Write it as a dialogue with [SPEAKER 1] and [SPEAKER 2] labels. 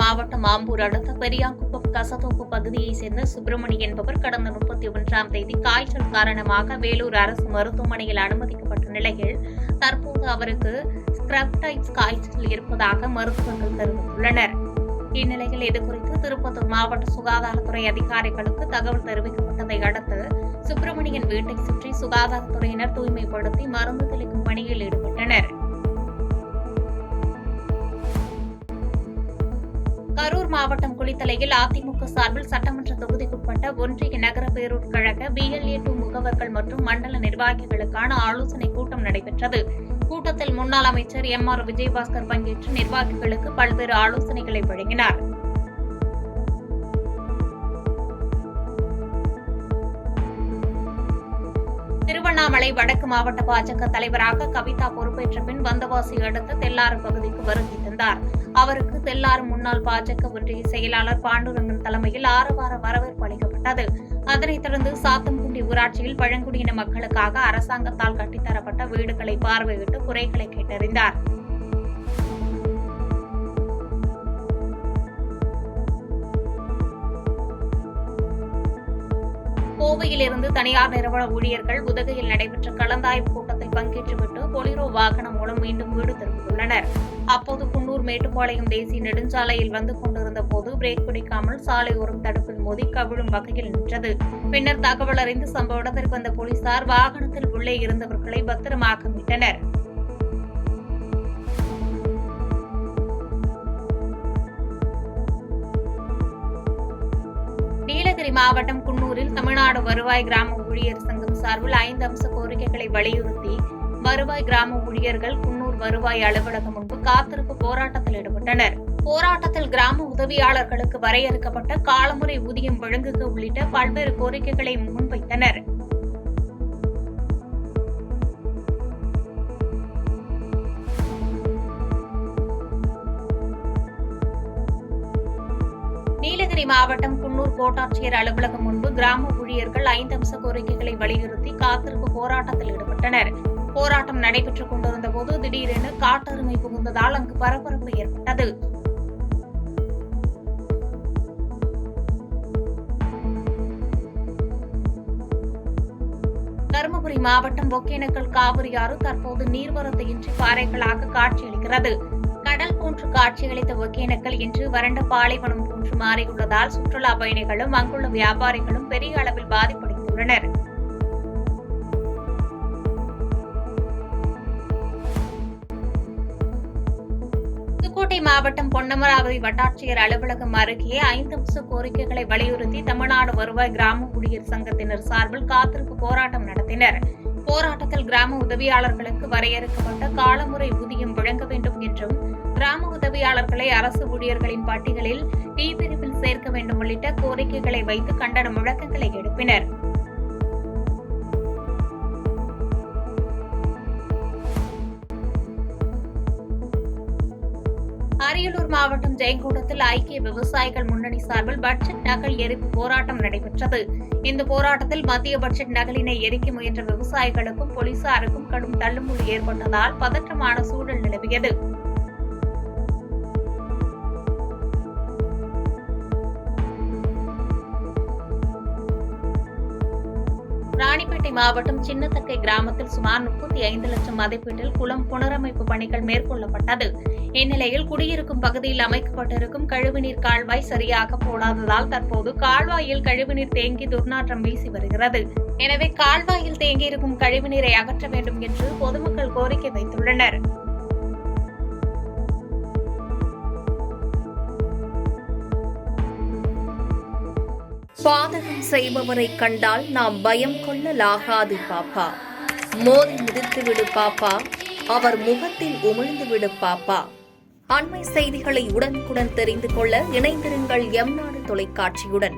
[SPEAKER 1] மாவட்டம் ஆம்பூர் அடுத்த பெரியாங்குப்பம் கசதோப்பு பகுதியைச் சேர்ந்த சுப்பிரமணி என்பவர் கடந்த 31ஆம் தேதி காய்ச்சல் காரணமாக வேலூர் அரசு மருத்துவமனையில் அனுமதிக்கப்பட்ட நிலையில் தற்போது அவருக்கு ஸ்கிரப்டைட்ஸ் காய்ச்சல் இருப்பதாக மருத்துவர்கள் தெரிவித்துள்ளனர். இந்நிலையில் இதுகுறித்து திருப்பத்தூர் மாவட்ட சுகாதாரத்துறை அதிகாரிகளுக்கு தகவல் தெரிவிக்கப்பட்டதை அடுத்து சுப்பிரமணியன் வீட்டை சுற்றி சுகாதாரத்துறையினர் தூய்மைப்படுத்தி மருந்து தெளிக்கும் பணியில் ஈடுபட்டனர். கரூர் மாவட்டம் குளித்தலையில் அதிமுக சார்பில் சட்டமன்ற தொகுதிக்குட்பட்ட ஒன்றிய நகர பேரூர் கழக BLA2 முகவர்கள் மற்றும் மண்டல நிர்வாகிகளுக்கான ஆலோசனைக் கூட்டம் நடைபெற்றது. கூட்டத்தில் முன்னாள் அமைச்சர் MR விஜயபாஸ்கர் பங்கேற்று நிர்வாகிகளுக்கு பல்வேறு ஆலோசனைகளை வழங்கினார். திருவண்ணாமலை வடக்கு மாவட்ட பாஜக தலைவராக கவிதா பொறுப்பேற்ற பின் வந்தவாசி அடுத்த தெல்லாறு பகுதிக்கு வருகை தந்தார். அவருக்கு தெல்லாறு முன்னாள் பாஜக ஒன்றிய செயலாளர் பாண்டுரங்கன் தலைமையில் ஆரவார வரவேற்பு அளிக்கப்பட்டது. அதனைத் தொடர்ந்து சாத்தன்குண்டி ஊராட்சியில் பழங்குடியின மக்களுக்காக அரசாங்கத்தால் கட்டித்தரப்பட்ட வீடுகளை பார்வையிட்டு குறைகளை கேட்டறிந்தார். கோவையிலிருந்து தனியார் நிறுவன ஊழியர்கள் உதகையில் நடைபெற்ற கலந்தாய்வு கூட்டத்தில் பங்கேற்றுவிட்டு பொலிரோ வாகனம் மூலம் மீண்டும் வீடு திரும்பியுள்ளனர். அப்போது குன்னூர் மேட்டுப்பாளையம் தேசிய நெடுஞ்சாலையில் வந்து கொண்டிருந்த போது பிரேக் பிடிக்காமல் சாலையோரம் தடுப்பில் மோதி கவிழும் வகையில் நின்றது. பின்னர் தகவல் அறிந்து சம்பவ இடத்திற்கு வந்த போலீசார் வாகனத்தில் உள்ளே இருந்தவர்களை பத்திரமாக மீட்டனர். நீலகிரி மாவட்டம் குன்னூரில் தமிழ்நாடு வருவாய் கிராம ஊழியர் சங்கம் சார்பில் 5 அம்ச கோரிக்கைகளை வலியுறுத்தி வருவாய் கிராம ஊழியர்கள் குன்னூர் வருவாய் அலுவலகம் முன்பு காத்திருப்பு போராட்டத்தில் ஈடுபட்டனர். போராட்டத்தில் கிராம உதவியாளர்களுக்கு வரையறுக்கப்பட்ட காலமுறை ஊதியம் வழங்குக உள்ளிட்ட பல்வேறு கோரிக்கைகளை முன்வைத்தனர். நீலகிரி மாவட்டம் குன்னூர் கோட்டாட்சியர் அலுவலகம் முன்பு கிராம ஊழியர்கள் 5 அம்ச கோரிக்கைகளை வலியுறுத்தி காத்திருப்பு போராட்டத்தில் ஈடுபட்டனர். போராட்டம் நடைபெற்றுக் கொண்டிருந்த போது திடீரென காட்டெருமை புகுந்ததால் அங்கு பரபரப்பு ஏற்பட்டது. தருமபுரி மாவட்டம் ஒகேனக்கல் காவிரி ஆறு தற்போது நீர்வரத்து பாறைகளாக காட்சியளிக்கிறது. கடல் போன்று காட்சியளித்த ஒகேனக்கல் இன்று வறண்ட பாலைவனம் போன்று மாறியுள்ளதால் சுற்றுலா பயணிகளும் அங்குள்ள வியாபாரிகளும் பெரிய அளவில் பாதிப்படைந்துள்ளனர். புதுக்கோட்டை மாவட்டம் பொன்னமராவதி வட்டாட்சியர் அலுவலகம் அருகே 5 அம்ச கோரிக்கைகளை வலியுறுத்தி தமிழ்நாடு வருவாய் கிராம ஊழியர் சங்கத்தினர் சார்பில் காத்திருப்பு போராட்டம் நடத்தினர். போராட்டத்தில் கிராம உதவியாளர்களுக்கு வரையறுக்கப்பட்ட காலமுறை ஊதியம் வழங்க வேண்டும் என்றும் கிராம உதவியாளர்களை அரசு ஊழியர்களின் பட்டியலில் டி பிரிவில் சேர்க்க வேண்டும் உள்ளிட்ட கோரிக்கைகளை வைத்து கண்டன முழக்கங்களை எழுப்பினர். அரியலூர் மாவட்டம் ஜெயங்கொண்டத்தில் ஐக்கிய விவசாயிகள் முன்னணி சார்பில் பட்ஜெட் நகல் எரிப்பு போராட்டம் நடைபெற்றது. இந்த போராட்டத்தில் மத்திய பட்ஜெட் நகலினை எரிக்க முயன்ற விவசாயிகளுக்கும் போலீசாருக்கும் கடும் தள்ளுமுள்ளு ஏற்பட்டதால் பதற்றமான சூழல் நிலவியது. ராணிப்பேட்டை மாவட்டம் சின்னத்தக்கை கிராமத்தில் சுமார் 35 லட்சம் மதிப்பீட்டில் குளம் புனரமைப்பு பணிகள் மேற்கொள்ளப்பட்டது. இந்நிலையில் குடியிருக்கும் பகுதியில் அமைக்கப்பட்டிருக்கும் கழிவுநீர் கால்வாய் சரியாக போடாததால் தற்போது கால்வாயில் கழிவுநீர் தேங்கி துர்நாற்றம் வீசி வருகிறது. எனவே கால்வாயில் தேங்கியிருக்கும் கழிவுநீரை அகற்ற வேண்டும் என்று பொதுமக்கள் கோரிக்கை வைத்துள்ளனர்.
[SPEAKER 2] பாதகம் செய்பவரை கண்டால் நாம் பயம் கொள்ளலாகாது பாப்பா. மோதி மிதித்துவிடு பாப்பா, அவர் முகத்தில் உமிழ்ந்துவிடு பாப்பா. அண்மை செய்திகளை உடனுக்குடன் தெரிந்து கொள்ள இணைந்திருங்கள் எம் நாடு தொலைக்காட்சியுடன்.